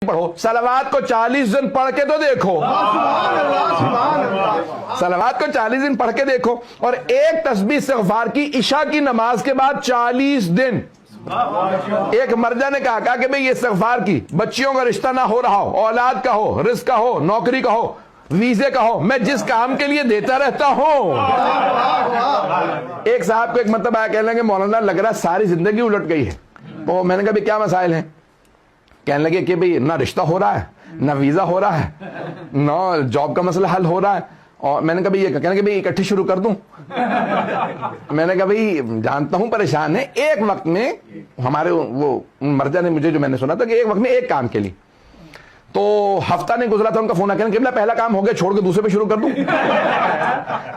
پڑھو، صلوات کو 40 دن پڑھ کے تو دیکھو، صلوات کو 40 دن پڑھ کے دیکھو، اور ایک تسبیح استغفار کی عشاء کی نماز کے بعد 40 دن۔ ایک مرجع نے کہا کہ بھئی یہ استغفار کی، بچیوں کا رشتہ نہ ہو رہا ہو، اولاد کا ہو، رزق کا ہو، نوکری کا ہو، ویزے کا ہو، میں جس کام کے لیے دیتا رہتا ہوں۔ ایک صاحب کو ایک مطلب آیا، کہنے لگے مولانا لگ رہا ساری زندگی الٹ گئی ہے۔ تو میں نے کہا بھی کیا مسائل ہیں؟ کہنے لگے کہ بھئی نہ رشتہ ہو رہا ہے، نہ ویزا ہو رہا ہے، نہ جاب کا مسئلہ حل ہو رہا ہے۔ اور میں نے کہا بھئی یہ کہنے کہ بھئی اکٹھی شروع کر دوں؟ میں نے کہا بھئی جانتا ہوں پریشان ہے، ایک وقت میں ہمارے وہ مرجع نے مجھے جو میں نے سنا تھا کہ ایک وقت میں ایک کام کے لیے، تو ہفتہ نہیں گزرا تھا ان کا فون آ کے کہ پہلا کام ہو گیا، چھوڑ کے دوسرے پہ شروع کر دوں؟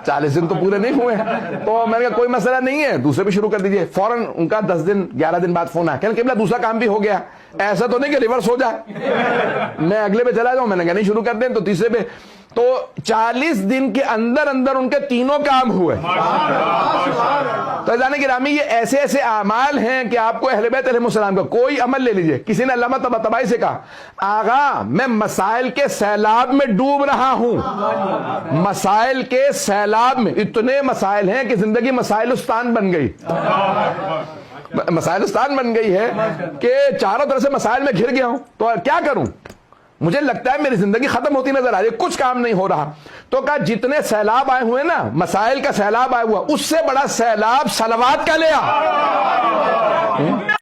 40 دن تو پورے نہیں ہوئے ہیں۔ تو میں نے کہا کوئی مسئلہ نہیں ہے، دوسرے پہ شروع کر دیجئے۔ فوراً ان کا 10 دن 11 دن بعد فون آیا کہ دوسرا کام بھی ہو گیا، ایسا تو نہیں کہ ریورس ہو جائے، میں اگلے پہ چلا جاؤں؟ میں نے کہا نہیں، شروع کر دیں۔ تو تیسرے پہ، تو 40 دن کے اندر اندر ان کے تینوں کام ہوئے۔ تو جانے گرامی، یہ ایسے ایسے اعمال ہیں کہ آپ کو اہل بیت علیہ السلام کا کوئی عمل لے لیجئے۔ کسی نے علامہ طباطبائی سے کہا، آغا میں مسائل کے سیلاب میں ڈوب رہا ہوں، مسائل کے سیلاب میں، اتنے مسائل ہیں کہ زندگی مسائلستان بن گئی، مسائلستان بن گئی ہے کہ چاروں طرف سے مسائل میں گھر گیا ہوں، تو کیا کروں؟ مجھے لگتا ہے میری زندگی ختم ہوتی نظر آ رہی ہے، کچھ کام نہیں ہو رہا۔ تو کہا جتنے سیلاب آئے ہوئے نا، مسائل کا سیلاب آیا ہوا، اس سے بڑا سیلاب صلوات کا لے آ۔